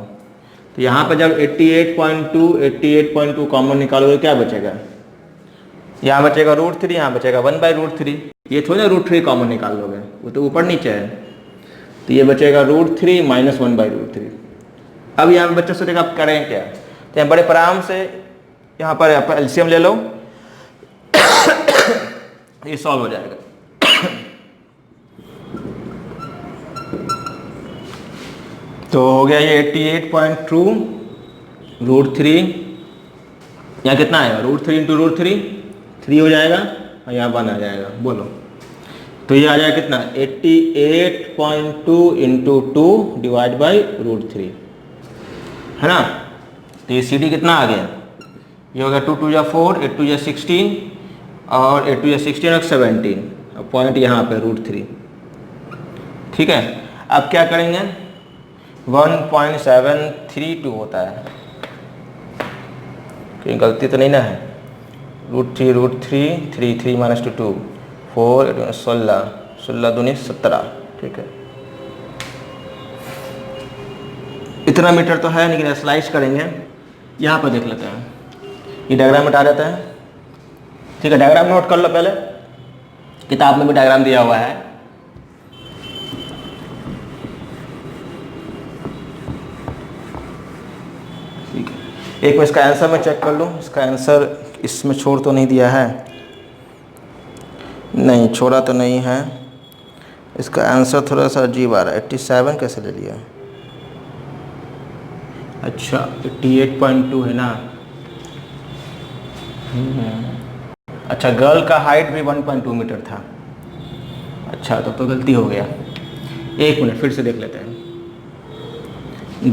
तो यहाँ पर जब 88.2 कॉमन निकालोगे क्या बचेगा, यहाँ बचेगा √3, यहाँ बचेगा 1/√3। ये थोड़ी ना √3 कॉमन निकाल लोगे, वो तो ऊपर नीचे है। तो ये बचेगा √3 माइनस 1/√3। अब यहाँ पर बच्चों से देखा आप करें क्या, तो बड़े आराम से यहाँ पर एलसीएम ले लो, ये सॉल्व हो जाएगा। तो हो गया ये 88.2 √3, यहाँ कितना आएगा √3 इंटू √3 3 हो जाएगा, और यहाँ 1 आ जाएगा। बोलो तो ये आ जाएगा कितना 88.2 इंटू 2 डिवाइड बाई √3, है ना। तो ये सी डी कितना आ गया, ये हो गया 2 2 4, 8 2 16, और 8 2 16 और 17, और पॉइंट यहाँ पे √3, ठीक है। अब क्या करेंगे 1.732 होता है, कहीं गलती तो नहीं ना है। √3 3 माइनस 2 4 16 16 दूनी 17, ठीक है। इतना मीटर तो है, लेकिन स्लाइस करेंगे। यहाँ पर देख लेते हैं ये डायग्राम मिटा देते हैं। ठीक है, डायग्राम नोट कर लो पहले, किताब में भी डायग्राम दिया हुआ है। ठीक है, एक मैं इसका आंसर में चेक कर लूँ, इसका आंसर इसमें छोड़ तो नहीं दिया है, नहीं छोड़ा तो नहीं है। इसका आंसर थोड़ा सा अजीब आ रहा है, 87 कैसे ले लिया? अच्छा 88.2 है ना। अच्छा गर्ल का हाइट भी 1.2 मीटर था। अच्छा तो गलती हो गया, एक मिनट फिर से देख लेते हैं।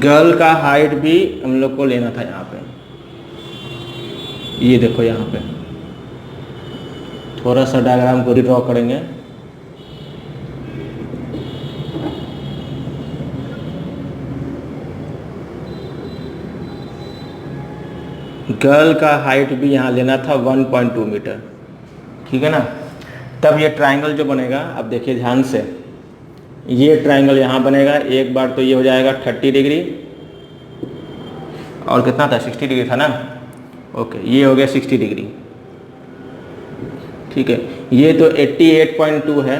गर्ल का हाइट भी हम लोग को लेना था यहाँ पे, ये देखो यहाँ पे थोड़ा सा डायग्राम को ड्रॉ करेंगे। गर्ल का हाइट भी यहाँ लेना था 1.2 मीटर, ठीक है ना। तब ये ट्रायंगल जो बनेगा, अब देखिए ध्यान से, ये ट्रायंगल यहाँ बनेगा एक बार तो ये हो जाएगा 30 डिग्री और कितना था 60 डिग्री था ना। ओके ये हो गया 60 डिग्री, ठीक है। ये तो 88.2 है,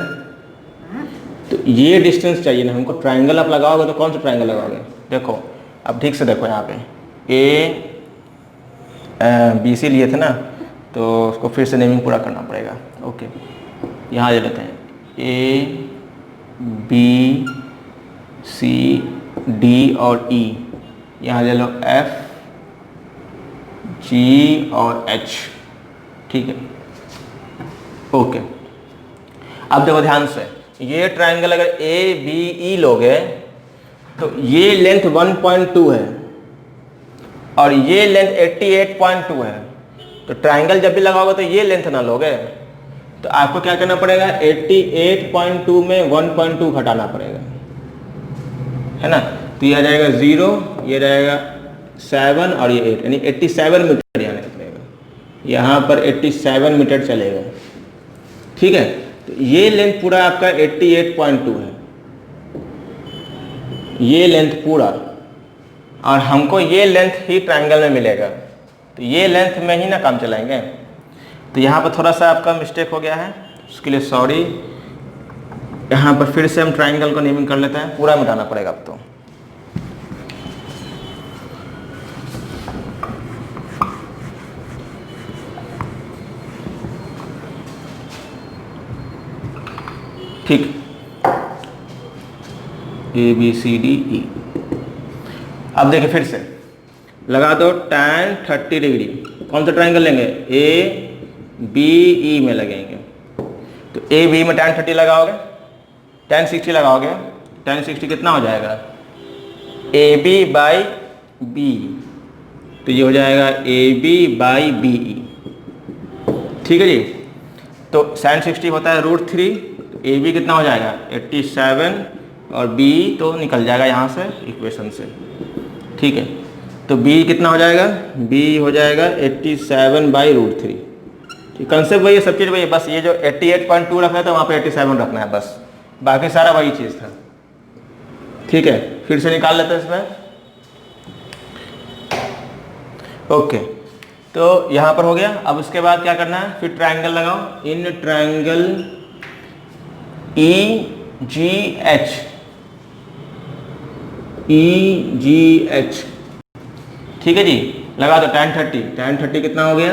तो ये डिस्टेंस चाहिए ना हमको। ट्रायंगल आप लगाओगे तो कौन सा ट्रायंगल लगाओगे? देखो अब ठीक से देखो, यहाँ पे ए बी सी लिए थे ना, तो उसको फिर से नेमिंग पूरा करना पड़ेगा। ओके यहाँ ले लेते हैं ए बी सी डी और ई, यहाँ ले लो एफ जी और एच, ठीक है। ओके अब देखो ध्यान से, ये ट्रायंगल अगर ए बी ई लोगे तो ये लेंथ 1.2 है और ये लेंथ 88.2 है। तो ट्रायंगल जब भी लगाओगे तो ये लेंथ ना लोगे, तो आपको क्या करना पड़ेगा, 88.2 में 1.2 घटाना पड़ेगा, है ना। तो ये आ जाएगा 0, ये रहेगा 7 और ये 8, यानी 87 मीटर यहाँ निकलेगा। यहाँ पर 87 मीटर चलेगा, ठीक है। तो ये लेंथ पूरा आपका 88.2 है, ये लेंथ पूरा, और हमको ये लेंथ ही ट्रायंगल में मिलेगा, तो ये लेंथ में ही ना काम चलाएंगे। तो यहाँ पर थोड़ा सा आपका मिस्टेक हो गया है, उसके लिए सॉरी। यहाँ पर फिर से हम ट्रायंगल को नेमिंग कर लेते हैं, पूरा मिटाना पड़ेगा अब तो। ठीक, ए बी सी डी ई। अब देखिए फिर से लगा दो tan 30 डिग्री। कौन सा ट्रायंगल लेंगे? ए बी ई में लगेंगे। तो ए बी में tan 30 लगाओगे, tan 60 लगाओगे, tan 60 कितना हो जाएगा? ए बी बाई बी, तो ये हो जाएगा A B by B E, ठीक है जी। तो sin 60 होता है √3, ए बी कितना हो जाएगा 87 और बी तो निकल जाएगा यहाँ से इक्वेशन से, ठीक है। तो b कितना हो जाएगा? b हो जाएगा 87 बाई √3। ठीक, कंसेप्ट वही है, सब चीज़ वही है, बस ये जो 88.2 रखना था वहाँ पे 87 रखना है, बस बाकी सारा वही चीज़ था, ठीक है। फिर से निकाल लेते हैं इसमें। ओके तो यहाँ पर हो गया। अब उसके बाद क्या करना है, फिर ट्रायंगल लगाओ। In triangle E ji H, ठीक है जी। लगा दो tan 30 कितना हो गया?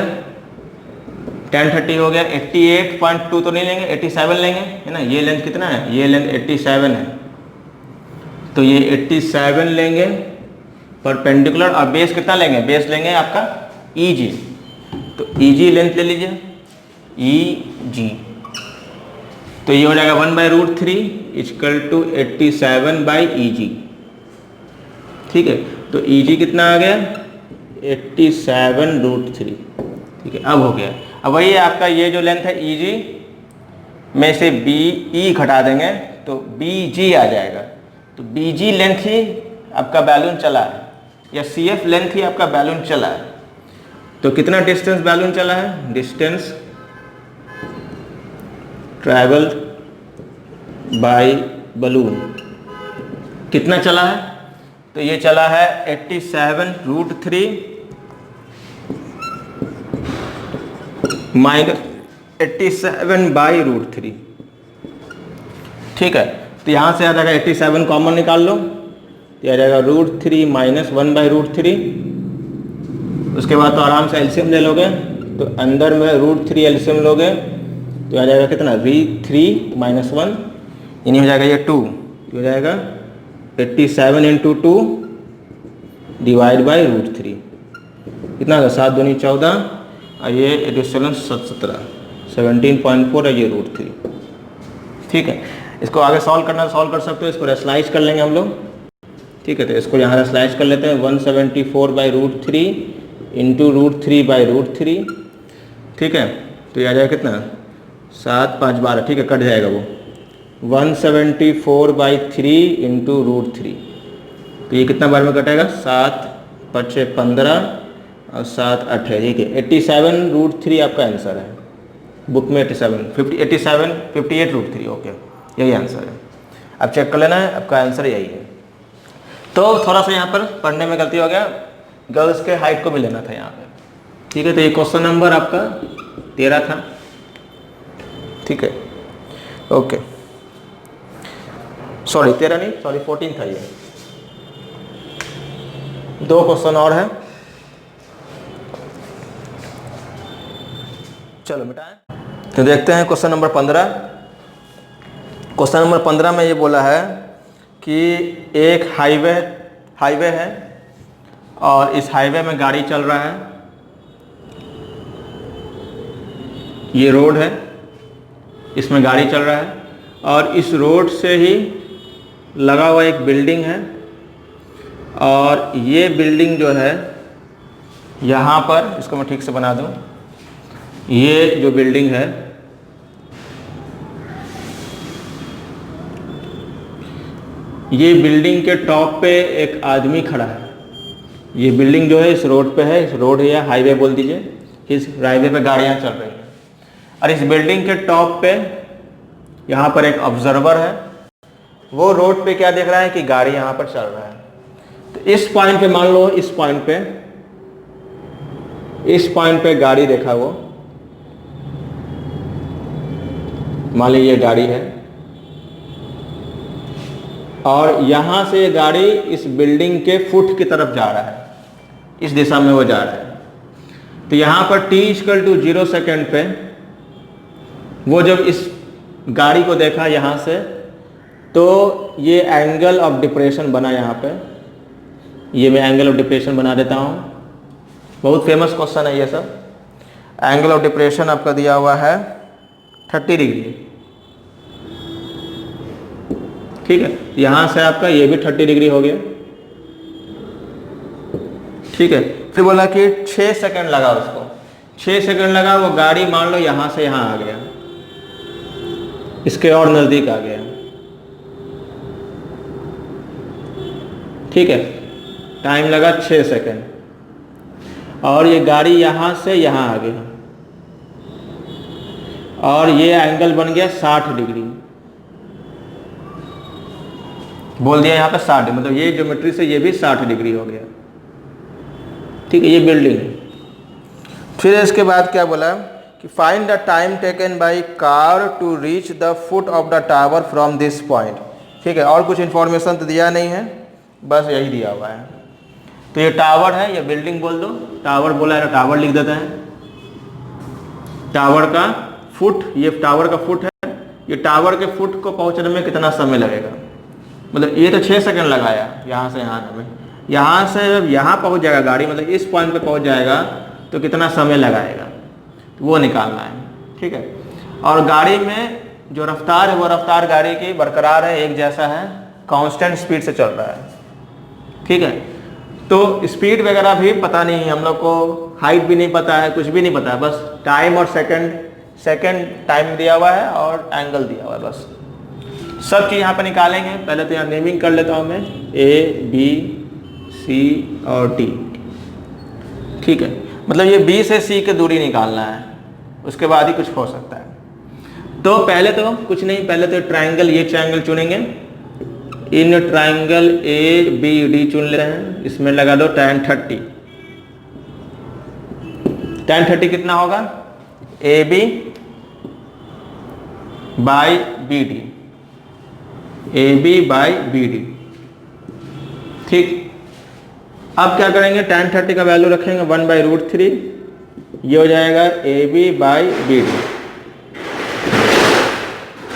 tan 30 हो गया 88.2 तो नहीं लेंगे, 87 लेंगे, है ना। ये लेंथ कितना है? ये लेंथ 87 है, तो ये 87 लेंगे परपेंडिकुलर, और बेस कितना लेंगे? बेस लेंगे आपका EG, तो EG लेंथ ले लीजिए, EG। तो ये हो जाएगा 1/√3 इक्वल टू 87 बाई EG, ठीक है। तो EG कितना आ गया? 87√3, ठीक है। अब हो गया। अब वही है आपका ये जो लेंथ है EG में से BE घटा देंगे तो BG आ जाएगा। तो BG लेंथ ही आपका बैलून चला है, या CF लेंथ ही आपका बैलून चला है। तो कितना डिस्टेंस बैलून चला है? डिस्टेंस ट्रैवल बाय बलून कितना चला है? तो ये चला है 87√3 -87/√3। ठीक है, तो यहाँ से आ जाएगा 87 कॉमन निकाल लो, तो आ जाएगा √3 - 1/√3। उसके बाद तो आराम से एलसीएम ले लोगे, तो अंदर में √3 एलसीएम लोगे तो आ जाएगा कितना, 3 - 1 यानी हो जाएगा ये 2, हो जाएगा 87 × 2 / √3। कितना होगा, 7 दूनी 14 और ये 17 17.4 है ये √3। ठीक है, इसको आगे सॉल्व करना सॉल्व कर सकते हो, इसको रेशनलाइज कर लेंगे हम लोग। ठीक है, तो इसको यहाँ रेशनलाइज कर लेते हैं, 174/√3 × √3/√3। ठीक है, तो ये आ जाएगा कितना, 7 5 12। ठीक है, कट जाएगा वो 174/3 × √3। तो ये कितना बार में कटेगा, 7 5 15 और 7 8। ठीक है, 87/√3 आपका आंसर है। बुक में 58/√3। ओके, यही आंसर है। अब चेक कर लेना है, आपका आंसर यही है। तो थोड़ा सा यहाँ पर पढ़ने में गलती हो गया, गर्ल्स के हाइट को भी लेना था यहाँ पे। ठीक है, तो ये क्वेश्चन नंबर आपका 13 था। ठीक है, ओके, सॉरी 13 नहीं, सॉरी 14 था ये। 2 क्वेश्चन और है, चलो मिटाएं। तो देखते हैं क्वेश्चन नंबर 15। क्वेश्चन नंबर 15 में ये बोला है कि एक हाईवे है और इस हाईवे में गाड़ी चल रहा है। ये रोड है, इसमें गाड़ी चल रहा है और इस रोड से ही लगा हुआ एक बिल्डिंग है और ये बिल्डिंग जो है यहाँ पर, इसको मैं ठीक से बना दूँ, ये जो बिल्डिंग है ये बिल्डिंग के टॉप पे एक आदमी खड़ा है। ये बिल्डिंग जो है इस रोड पे है, इस रोड या हाईवे बोल दीजिए, इस हाईवे पे गाड़ियाँ चल रही हैं और इस बिल्डिंग के टॉप पे यहाँ पर एक ऑब्जर्वर है। वो रोड पे क्या देख रहा है कि गाड़ी यहाँ पर चल रहा है। तो इस पॉइंट पे मान लो, इस पॉइंट पे गाड़ी देखा वो, मान लीजिए ये गाड़ी है और यहाँ से गाड़ी इस बिल्डिंग के फुट की तरफ जा रहा है, इस दिशा में वो जा रहा है। तो यहाँ पर t = 0 सेकेंड पे वो जब इस गाड़ी को देखा यहाँ से, तो ये एंगल ऑफ डिप्रेशन बना यहाँ पे। ये मैं एंगल ऑफ डिप्रेशन बना देता हूँ, बहुत फेमस क्वेश्चन है ये सब। एंगल ऑफ डिप्रेशन आपका दिया हुआ है 30 डिग्री। ठीक है, यहाँ से आपका ये भी 30 डिग्री हो गया। ठीक है, फिर बोला कि 6 सेकंड लगा उसको, 6 सेकंड लगा, वो गाड़ी मान लो यहाँ से यहाँ आ गया, इसके और नज़दीक आ गया। ठीक है, टाइम लगा 6 सेकंड और ये गाड़ी यहाँ से यहाँ आ गया और ये एंगल बन गया 60 डिग्री। बोल दिया यहाँ पे 60, मतलब ये ज्योमेट्री से ये भी 60 डिग्री हो गया। ठीक है, ये बिल्डिंग है। फिर इसके बाद क्या बोला कि find the time taken by car to reach the foot of the tower from this point. ठीक है, और कुछ इन्फॉर्मेशन तो दिया नहीं है, बस यही दिया हुआ है। तो ये टावर है, ये बिल्डिंग बोल दो, टावर बोला है तो टावर लिख देता है। टावर का फुट, ये टावर का फुट है, ये टावर के फुट को पहुंचने में कितना समय लगेगा। मतलब ये तो 6 सेकंड लगाया यहाँ से यहाँ में, यहाँ से जब यहाँ पहुँच जाएगा गाड़ी, मतलब इस पॉइंट पे पहुँच जाएगा तो कितना समय लगाएगा, तो वो निकालना है। ठीक है, और गाड़ी में जो रफ्तार है वो रफ्तार गाड़ी की बरकरार है, एक जैसा है, कांस्टेंट स्पीड से चल रहा है। ठीक है, तो स्पीड वगैरह भी पता नहीं है हम लोग को, हाइट भी नहीं पता है, कुछ भी नहीं पता है, बस टाइम और सेकंड टाइम दिया हुआ है और एंगल दिया हुआ है, बस सब चीज़ यहाँ पर निकालेंगे। पहले तो यहाँ नेमिंग कर लेता हूँ मैं, A B C और T। ठीक है, मतलब ये B से C की दूरी निकालना है, उसके बाद ही कुछ हो सकता है। तो पहले तो कुछ नहीं, पहले तो ट्रायंगल, ये ट्रायंगल चुनेंगे, इन ट्रायंगल ABD चुन ले रहे हैं, इसमें लगा दो tan 30। tan 30 कितना होगा, A B by B D, A B by B D. ठीक, अब क्या करेंगे, tan 30 का वैल्यू रखेंगे 1/√3, ये हो जाएगा A B by B D.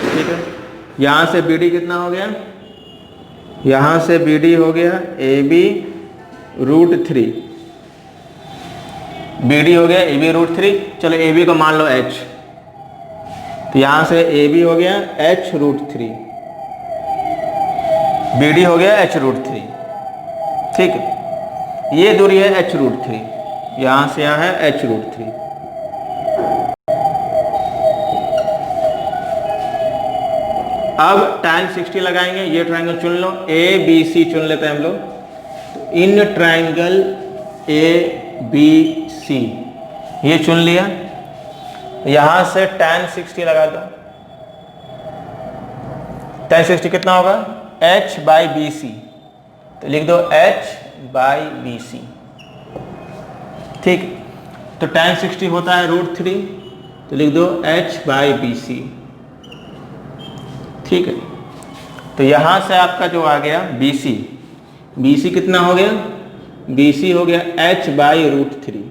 ठीक है, यहां से बी डी कितना हो गया, यहां से बी डी हो गया ए बी √3, बी डी हो गया ए बी √3। चलो ए बी को मान लो h, तो यहां से ए बी हो गया h√3, बी डी हो गया h√3। ठीक है, ये दूरी है h√3, यहां से यहां है h√3। अब tan 60 लगाएंगे, ये ट्रायंगल चुन लो, ए बी सी चुन लेते हैं हम लोग। तो इन ट्रायंगल ए बी सी ये चुन लिया, यहां से tan 60 लगा दो। tan 60 कितना होगा, h/BC, तो लिख दो h/BC। ठीक, तो tan 60 होता है √3, तो लिख दो h/BC। ठीक है, तो यहां से आपका जो आ गया BC, BC कितना हो गया, BC हो गया h/√3,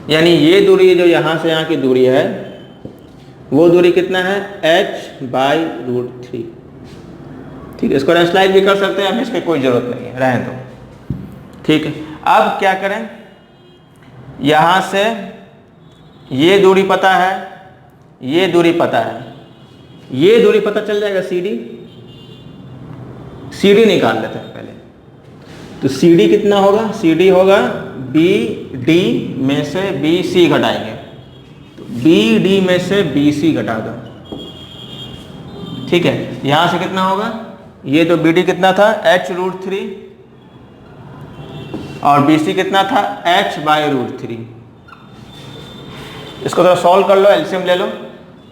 यानी ये दूरी जो यहां से यहां की दूरी है वो दूरी कितना है, h/√3। ठीक है, इसको स्लाइड भी कर सकते हैं, हमें इसकी कोई जरूरत नहीं है, रहने दो। ठीक है, अब क्या करें, यहां से ये दूरी पता है, ये दूरी पता है, ये दूरी पता चल जाएगा, CD निकाल लेते हैं पहले। तो CD कितना होगा, CD होगा BD में से BC घटाएंगे, तो BD में से BC घटा दो। ठीक है, यहां से कितना होगा, ये तो BD कितना था h√3 और BC कितना था h/√3। इसको थोड़ा सॉल्व कर लो, एलसीएम ले लो,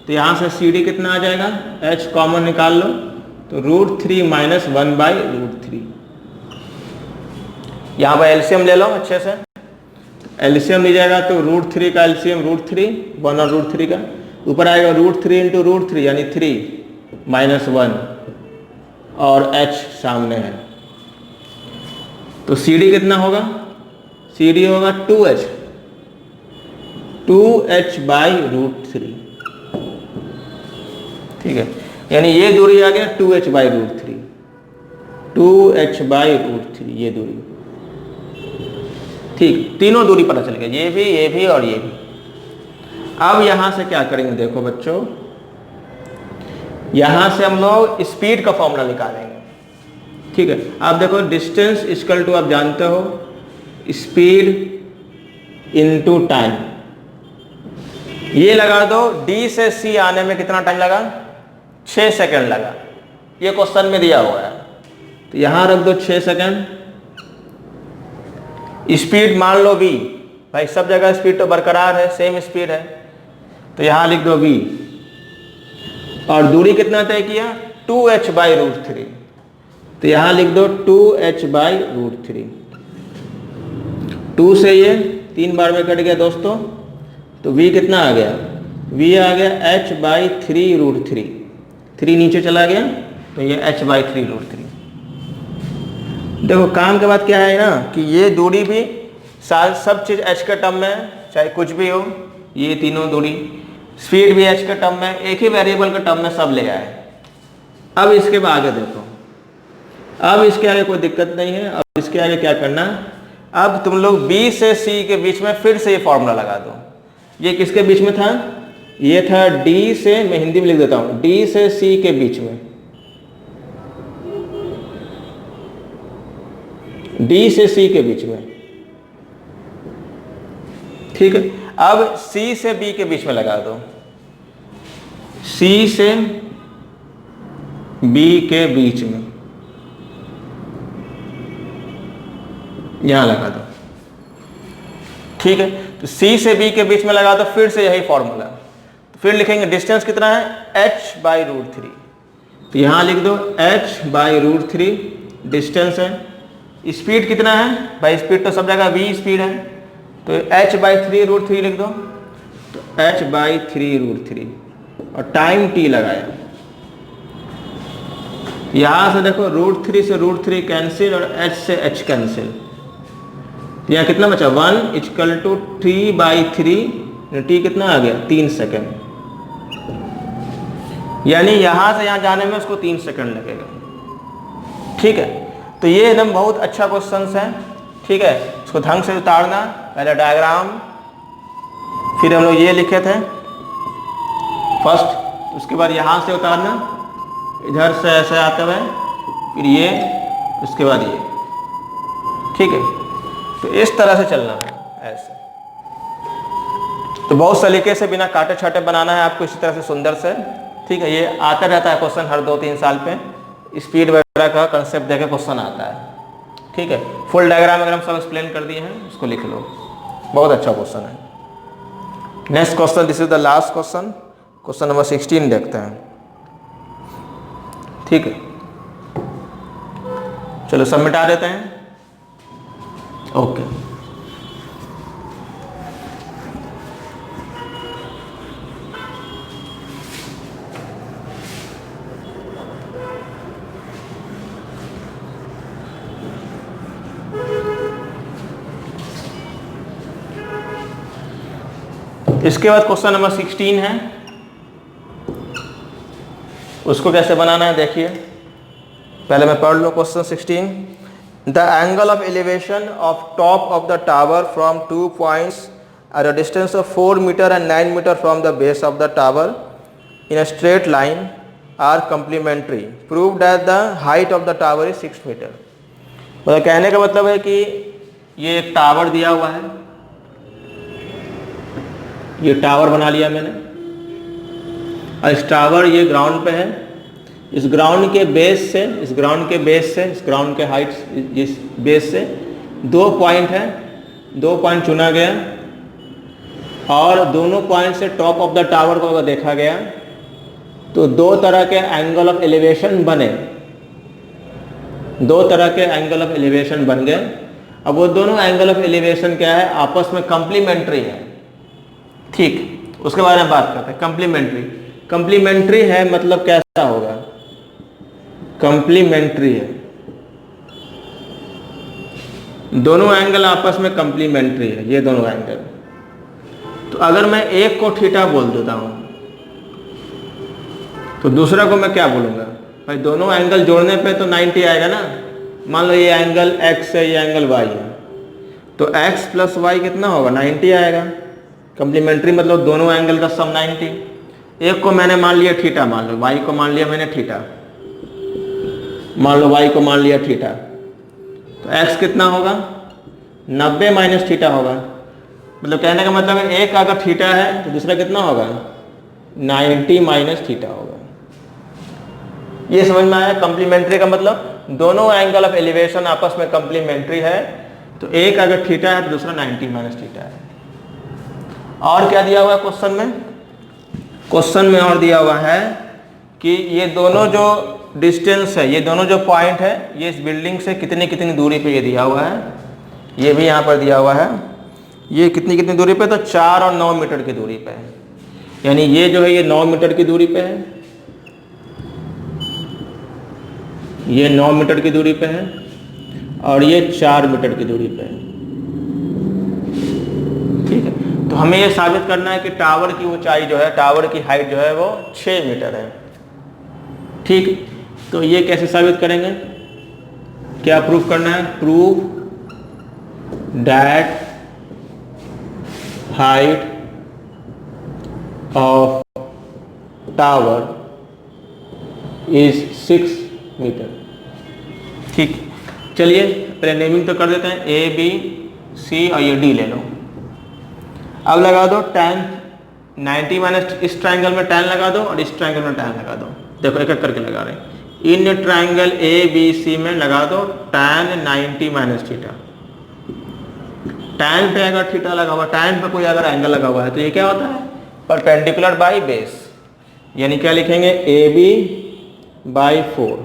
तो यहां से CD कितना आ जाएगा, h कॉमन निकाल लो, तो √3 - 1/√3। यहां पर एलसीएम ले लो अच्छे से, एलसीएम ले जाएगा तो √3 का एलसीएम √3, 1 और √3 का, ऊपर आएगा √3 × √3 यानी 3 - 1 और h सामने है, तो CD कितना होगा, CD होगा 2h/√3। ठीक है, यानी ये दूरी आ गया 2h/√3, 2h/√3 ये दूरी। ठीक, तीनों दूरी पता चल गया, ये भी और ये भी। अब यहां से क्या करेंगे, देखो बच्चों, यहां से हम लोग स्पीड का फॉर्मूला निकालेंगे। ठीक है, आप देखो डिस्टेंस इक्वल टू, आप जानते हो, स्पीड इनटू टाइम। ये लगा दो, D से C आने में कितना टाइम लगा, 6 सेकंड लगा, ये क्वेश्चन में दिया हुआ है, तो यहां रख दो 6 सेकंड। स्पीड मान लो v, भाई सब जगह स्पीड तो बरकरार है, सेम स्पीड है, तो यहां लिख दो v। और दूरी कितना तय किया, 2h/√3, तो यहां लिख दो 2h/√3। 2 से ये 3 बार में कट गया दोस्तों, तो v कितना आ गया, v आ गया h/3√3, 3 नीचे चला गया, तो ये h/3√3। देखो काम के बाद क्या है ना, कि ये दूरी भी सब चीज h के टर्म में, चाहे कुछ भी हो, ये तीनों दूरी, स्पीड भी h के टर्म में, एक ही वेरिएबल के टर्म में सब ले आए। अब इसके बाद आगे देखो, अब इसके आगे कोई दिक्कत नहीं है। अब इसके आगे क्या करना, अब तुम लोग B से C के बीच में फिर से ये फॉर्मूला लगा दो। ये किसके बीच में था, ये था D से, मैं हिंदी में लिख देता हूं, D से C के बीच में, D से C के बीच में। ठीक है, अब C से B के बीच में लगा दो, C से B के बीच में, यहां लगा दो। ठीक है, तो C से B के बीच में लगा दो, फिर से यही फॉर्मूला, तो फिर लिखेंगे डिस्टेंस कितना है, h/√3, तो यहां लिख दो h/√3 डिस्टेंस है। स्पीड कितना है भाई, स्पीड तो सब जगह v स्पीड है, तो h/3√3 लिख दो, तो h/3√3 और टाइम t लगाया। यहां से देखो √3 से √3 कैंसिल और h से h कैंसिल, यहाँ कितना बचा 1 = t/3, t कितना आ गया 3 सेकेंड, यानी यहां से यहां जाने में उसको 3 सेकेंड लगेगा। ठीक है, तो ये एकदम बहुत अच्छा क्वेश्चन है। ठीक है, इसको ढंग से उतारना, पहले डायग्राम, फिर हम लोग ये लिखे थे फर्स्ट, उसके बाद यहाँ से उतारना, इधर से ऐसे आते हुए, फिर ये, उसके बाद ये। ठीक है, तो इस तरह से चलना है ऐसे। तो बहुत सलीके से बिना काटे छाटे बनाना है आपको इसी तरह से सुंदर से। ठीक है, ये आता रहता है क्वेश्चन हर 2-3 साल पे, स्पीड वगैरह का कंसेप्ट देके क्वेश्चन आता है। ठीक है, फुल डायग्राम वगैरह हम सब एक्सप्लेन कर दिए हैं, उसको लिख लो, बहुत अच्छा क्वेश्चन है। Next question, this is the last question, question number 16 देखते हैं। ठीक है, चलो सब मिटा देते हैं। ओके, इसके बाद क्वेश्चन नंबर 16 है, उसको कैसे बनाना है देखिए। पहले मैं पढ़ लूँ question 16। The angle of elevation of top of the tower from 2 points at a distance of 4 metre and 9 metre from the base of the tower in a straight line are complementary, prove that the height of the tower is 6 metre. मतलब कहने का मतलब है कि ये एक tower दिया हुआ है, ये टावर बना लिया मैंने, और इस टावर ये ग्राउंड पे है, इस ग्राउंड के बेस से, इस ग्राउंड के हाइट, इस बेस से 2 पॉइंट है, 2 पॉइंट चुना गया, और दोनों पॉइंट से टॉप ऑफ द टावर को अगर देखा गया तो 2 तरह के एंगल ऑफ एलिवेशन बने, 2 तरह के एंगल ऑफ एलिवेशन बन गए। अब वो दोनों एंगल ऑफ एलिवेशन क्या है, आपस में कंप्लीमेंट्री है। ठीक, उसके बारे में बात करते हैं। कंप्लीमेंट्री है मतलब कैसा होगा, कंप्लीमेंट्री है, दोनों एंगल आपस में कंप्लीमेंट्री है, ये दोनों एंगल। तो अगर मैं एक को थीटा बोल देता हूं तो दूसरा को मैं क्या बोलूंगा भाई, दोनों एंगल जोड़ने पे तो 90 आएगा ना। मान लो ये एंगल x है, ये एंगल y है, तो x + y कितना होगा 90 आएगा। कंप्लीमेंट्री मतलब दोनों एंगल का सम 90। एक को मैंने मान लिया थीटा, मान लो y को मान लिया मैंने थीटा, मान लो y को मान लिया थीटा, तो x कितना होगा 90 - थीटा होगा। मतलब कहने का मतलब है एक अगर थीटा है तो दूसरा कितना होगा 90 - थीटा होगा। ये समझ में आया कंप्लीमेंट्री का मतलब, दोनों एंगल ऑफ एलिवेशन आपस में कंप्लीमेंट्री है, तो एक अगर थीटा है तो दूसरा 90 - थीटा है। और क्या दिया हुआ है क्वेश्चन में, क्वेश्चन में और दिया हुआ है कि ये दोनों जो डिस्टेंस है, ये दोनों जो पॉइंट है, ये इस बिल्डिंग से कितनी कितनी दूरी पे ये दिया हुआ है, ये भी यहाँ पर दिया हुआ है, ये कितनी कितनी दूरी पे, तो 4 और 9 मीटर की दूरी पे है। यानी ये जो है ये 9 मीटर की दूरी पे है, ये 9 मीटर की दूरी पे है, और ये 4 मीटर की दूरी पे है। ठीक है, तो हमें ये साबित करना है कि टावर की ऊंचाई जो है, टावर की हाइट जो है वो 6 मीटर है। ठीक, तो ये कैसे साबित करेंगे, क्या प्रूफ करना है, prove that height of tower is 6 metre. ठीक, चलिए पहले नेमिंग तो कर देते हैं, ए बी सी और ये डी ले लो। अब लगा दो tan 90 - इस ट्रायंगल में tan लगा दो और इस ट्रायंगल में tan लगा दो। देखो एक एक करके लगा रहे हैं। इन ट्रायंगल ए बी सी में लगा दो tan 90 - थीटा। tan पे अगर थीटा लगा हुआ, tan पे कोई अगर एंगल लगा हुआ है तो ये क्या होता है, परपेंडिकुलर बाई बेस। यानी क्या लिखेंगे, ए बी बाई 4।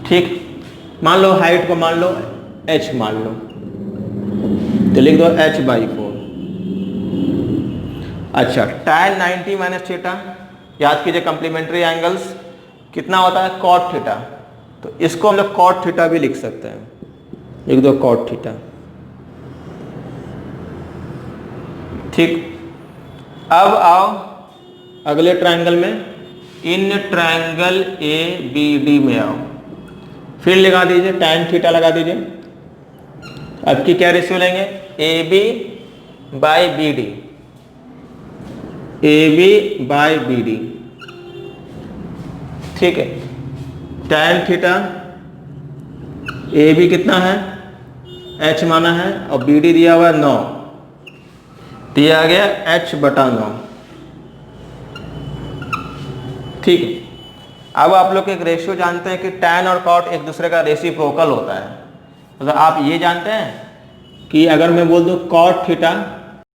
ठीक, मान लो हाइट को मान लो h मान लो, तो लिख दो h/4। अच्छा, tan 90 माइनस थीटा, याद कीजिए कम्प्लीमेंट्री एंगल्स कितना होता है cot थीटा, तो इसको हम लोग cot थीटा भी लिख सकते हैं, लिख दो cot थीटा। ठीक, अब आओ अगले ट्रायंगल में, इन ट्रायंगल ABD में आओ, फिर लगा दीजिए tan थीटा लगा दीजिए। अब की क्या रेशियो लेंगे, AB/BD, AB/BD। ठीक है, tan थीटा AB कितना है, h माना है, और BD दिया हुआ है 9, दिया गया h/9। ठीक है, अब आप लोग एक रेशियो जानते हैं कि tan और cot एक दूसरे का रेसिप्रोकल होता है। मतलब आप ये जानते हैं कि अगर मैं बोल दूं cot थीटा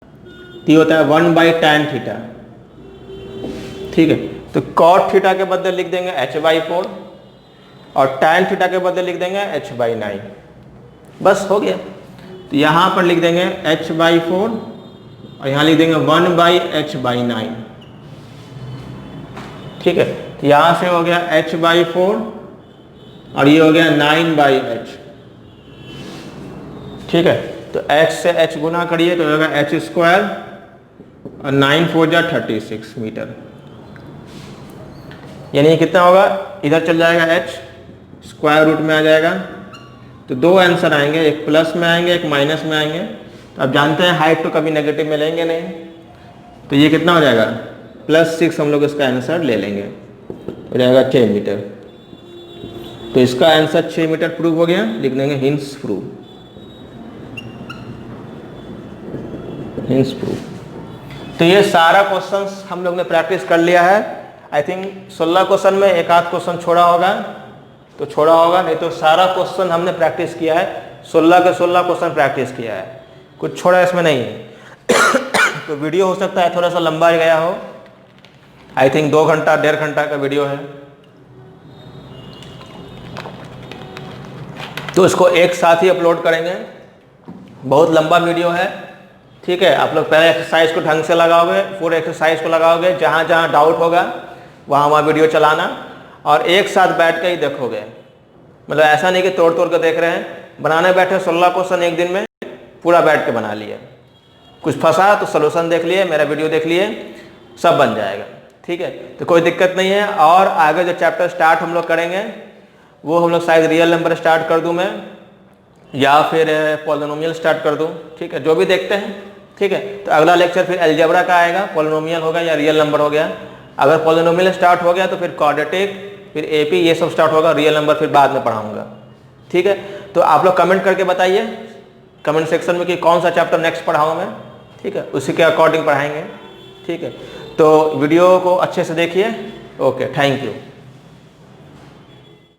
तो ये होता है 1/tan थीटा। ठीक है, तो cot थीटा के बदले लिख देंगे h/4 और tan थीटा के बदले लिख देंगे h/9। बस हो गया। तो यहाँ पर लिख देंगे h/4 और यहाँ लिख देंगे 1/h/9। ठीक है, तो यहाँ से हो गया h/4 और ये हो गया 9/h। ठीक है, तो h से h गुना करिए तो होगा h² और 9 4 जा 36 मीटर, यानी कितना होगा, इधर चल जाएगा h, स्क्वायर रूट में आ जाएगा। तो दो आंसर आएंगे, एक प्लस में आएंगे, एक माइनस में आएंगे। तो आप जानते हैं हाइट तो कभी नेगेटिव में लेंगे नहीं, तो ये कितना हो जाएगा +6, हम लोग इसका आंसर ले लेंगे, हो जाएगा 6 मीटर। तो इसका आंसर 6 मीटर प्रूव हो गया, लिख देंगे हिंस प्रूव, हिंस प्रूव। तो ये सारा क्वेश्चंस हम लोग ने प्रैक्टिस कर लिया है। आई थिंक 16 क्वेश्चन में एक आध क्वेश्चन छोड़ा होगा, तो छोड़ा होगा, नहीं तो सारा क्वेश्चन हमने प्रैक्टिस किया है। 16 के 16 क्वेश्चन प्रैक्टिस किया है, कुछ छोड़ा इसमें नहीं है। तो वीडियो हो सकता है थोड़ा सा लंबा गया हो, आई थिंक 2 घंटा 1.5 घंटा का वीडियो है, तो इसको एक साथ ही अपलोड करेंगे। बहुत लंबा वीडियो है। ठीक है, आप लोग पहले एक्सरसाइज को ढंग से लगाओगे, पूरे एक्सरसाइज को लगाओगे, जहाँ जहाँ डाउट होगा वहाँ वीडियो चलाना, और एक साथ बैठ के ही देखोगे। मतलब ऐसा नहीं कि तोड़ तोड़ के देख रहे हैं, बनाने बैठे 16 क्वेश्चन एक दिन में पूरा बैठ के बना लिए, कुछ फंसा तो सोल्यूशन देख लिए, मेरा वीडियो देख लिए, सब बन जाएगा। ठीक है, तो कोई दिक्कत नहीं है। और आगे जो चैप्टर स्टार्ट हम लोग करेंगे वो हम लोग शायद रियल नंबर स्टार्ट कर दूं मैं, या फिर पॉलिनोमियल स्टार्ट कर दूं। ठीक है, जो भी देखते हैं। ठीक है, तो अगला लेक्चर फिर अलजेब्रा का आएगा, पॉलिनोमियल होगा या रियल नंबर हो गया। अगर पॉलिनोमियल स्टार्ट हो गया तो फिर क्वाड्रेटिक, फिर एपी, ये सब स्टार्ट होगा। रियल नंबर फिर बाद में पढ़ाऊंगा। ठीक है, तो आप लोग कमेंट करके बताइए कमेंट सेक्शन में कि कौन सा चैप्टर नेक्स्ट पढ़ाऊँ मैं। ठीक है, उसी के अकॉर्डिंग पढ़ाएंगे। ठीक है, तो वीडियो को अच्छे से देखिए। Okay, thank you.